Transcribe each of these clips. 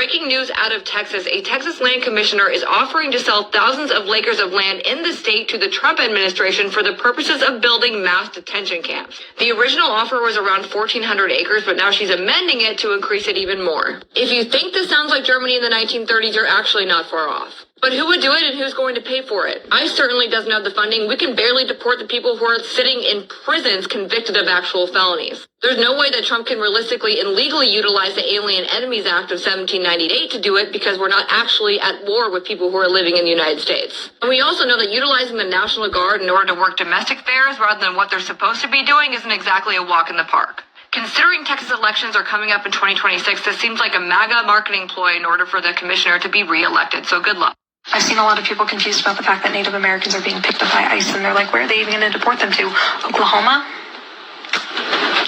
Breaking news out of Texas. A Texas land commissioner is offering to sell thousands of acres of land in the state to the Trump administration for the purposes of building mass detention camps. The original offer was around 1,400 acres, but now she's amending it to increase it even more. If you think this sounds like Germany in the 1930s, you're actually not far off. But who would do it and who's going to pay for it? ICE certainly doesn't have the funding. We can barely deport the people who are sitting in prisons convicted of actual felonies. There's no way that Trump can realistically and legally utilize the Alien Enemies Act of 1798 to do it because we're not actually at war with people who are living in the United States. And we also know that utilizing the National Guard in order to work domestic affairs rather than what they're supposed to be doing isn't exactly a walk in the park. Considering Texas elections are coming up in 2026, this seems like a MAGA marketing ploy in order for the commissioner to be reelected. So good luck. I've seen a lot of people confused about the fact that Native Americans are being picked up by ICE, and they're like, where are they even going to deport them to? Oklahoma?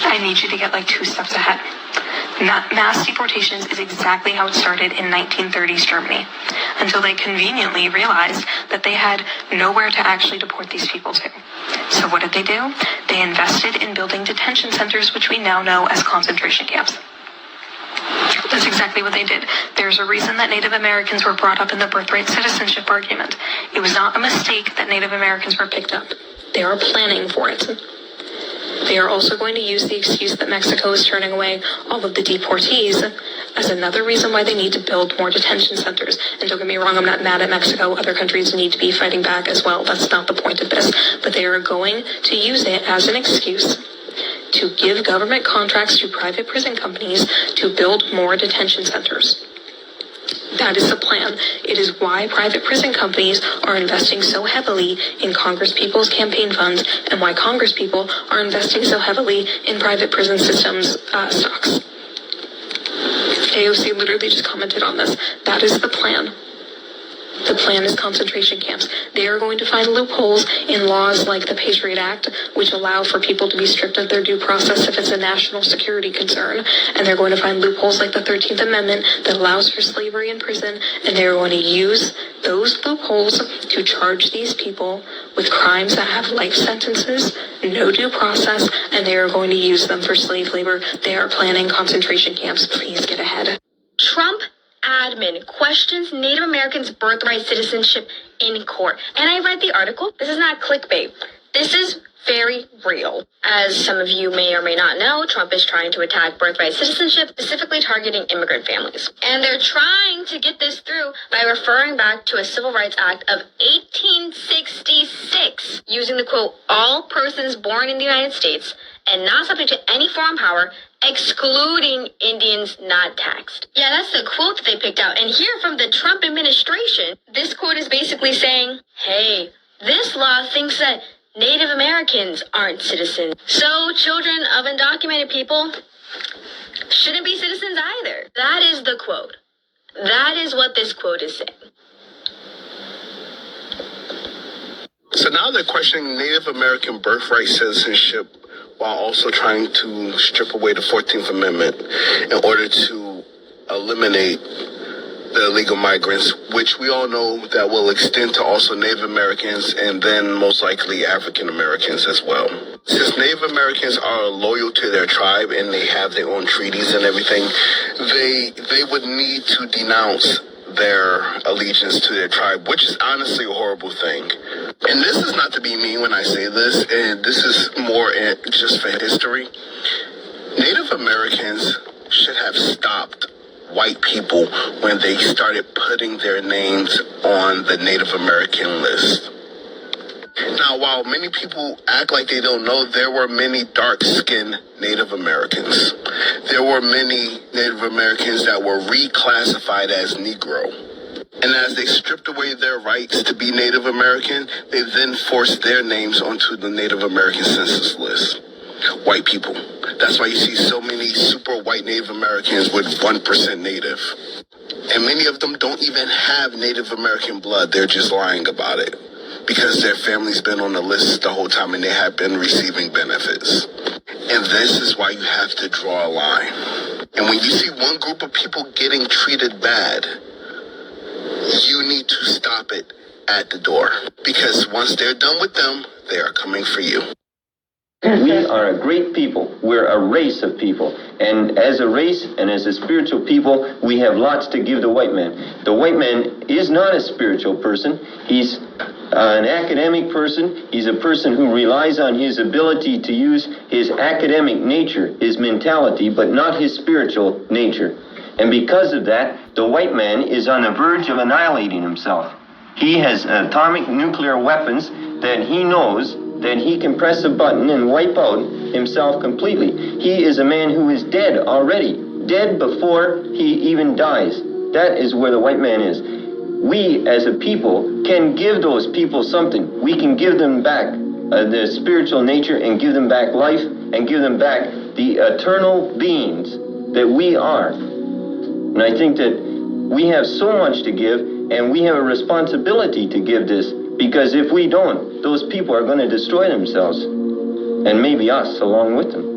I need you to get like 2 steps ahead. Mass deportations is exactly how it started in 1930s Germany, until they conveniently realized that they had nowhere to actually deport these people to. So what did they do? They invested in building detention centers, which we now know as concentration camps. That's exactly what they did. There's a reason that Native Americans were brought up in the birthright citizenship argument. It was not a mistake that Native Americans were picked up. They are planning for it. They are also going to use the excuse that Mexico is turning away all of the deportees as another reason why they need to build more detention centers. And don't get me wrong, I'm not mad at Mexico. Other countries need to be fighting back as well. That's not the point of this. But they are going to use it as an excuse to give government contracts to private prison companies to build more detention centers. That is the plan. It is why private prison companies are investing so heavily in Congresspeople's campaign funds and why Congresspeople are investing so heavily in private prison systems stocks. AOC literally just commented on this. That is the plan. The plan is concentration camps. They are going to find loopholes in laws like the Patriot Act, which allow for people to be stripped of their due process if it's a national security concern. And they're going to find loopholes like the 13th Amendment that allows for slavery in prison. And they're going to use those loopholes to charge these people with crimes that have life sentences, no due process, and they are going to use them for slave labor. They are planning concentration camps. Please get ahead. Trump admin questions Native Americans' birthright citizenship in court. And I read the article. This is not clickbait. This is very real. As some of you may or may not know, Trump is trying to attack birthright citizenship, specifically targeting immigrant families. And they're trying to get this through by referring back to a Civil Rights Act of 1866, using the quote, all persons born in the United States and not subject to any foreign power, excluding Indians not taxed. Yeah, that's the quote that they picked out. And here from the Trump administration, this quote is basically saying, hey, this law thinks that Native Americans aren't citizens. So children of undocumented people shouldn't be citizens either. That is the quote. That is what this quote is saying. So now they're questioning Native American birthright citizenship while also trying to strip away the 14th Amendment in order to eliminate the illegal migrants, which we all know that will extend to also Native Americans and then most likely African Americans as well. Since Native Americans are loyal to their tribe and they have their own treaties and everything, they would need to denounce their allegiance to their tribe, which is honestly a horrible thing. And this is not to be mean when I say this, and this is more just for history. Native Americans should have stopped white people when they started putting their names on the Native American list. Now, while many people act like they don't know, there were many dark-skinned Native Americans. There were many Native Americans that were reclassified as Negro. And as they stripped away their rights to be Native American, they then forced their names onto the Native American census list. White people. That's why you see so many super white Native Americans with 1% Native. And many of them don't even have Native American blood. They're just lying about it because their family's been on the list the whole time and they have been receiving benefits. And this is why you have to draw a line. And when you see one group of people getting treated bad, you need to stop it at the door. Because once they're done with them, they are coming for you. We are a great people. We're a race of people. And as a race and as a spiritual people, we have lots to give the white man. The white man is not a spiritual person. He's an academic person. He's a person who relies on his ability to use his academic nature, his mentality, but not his spiritual nature. And because of that, the white man is on the verge of annihilating himself. He has atomic nuclear weapons that he knows that he can press a button and wipe out himself completely. He is a man who is dead already, dead before he even dies. That is where the white man is. We as a people can give those people something. We can give them back their spiritual nature and give them back life and give them back the eternal beings that we are. And I think that we have so much to give, and we have a responsibility to give this, because if we don't, those people are going to destroy themselves, and maybe us along with them.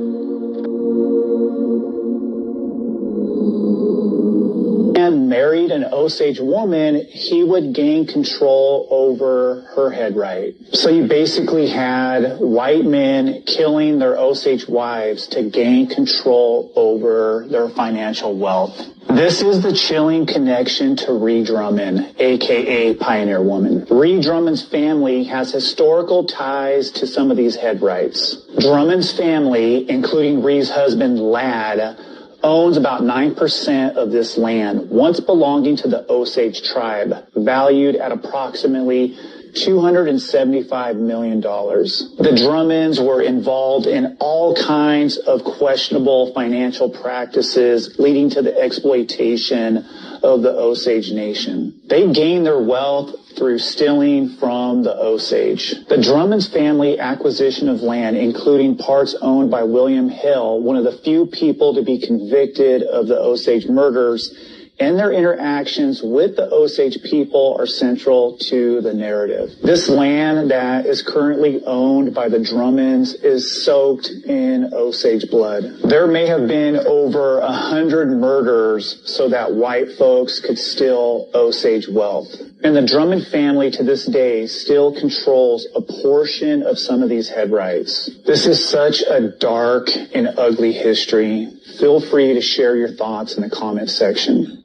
And married an Osage woman, he would gain control over her head right. So you basically had white men killing their Osage wives to gain control over their financial wealth. This is the chilling connection to Ree Drummond, aka Pioneer Woman. Ree Drummond's family has historical ties to some of these head rights. Drummond's family, including Ree's husband Ladd, owns about 9% of this land, once belonging to the Osage tribe, valued at approximately $275 million. The Drummonds were involved in all kinds of questionable financial practices, leading to the exploitation of the Osage Nation. They gained their wealth through stealing from the Osage. The Drummonds family acquisition of land, including parts owned by William Hill, one of the few people to be convicted of the Osage murders, and their interactions with the Osage people are central to the narrative. This land that is currently owned by the Drummonds is soaked in Osage blood. There may have been over 100 murders so that white folks could steal Osage wealth. And the Drummond family to this day still controls a portion of some of these head rights. This is such a dark and ugly history. Feel free to share your thoughts in the comment section.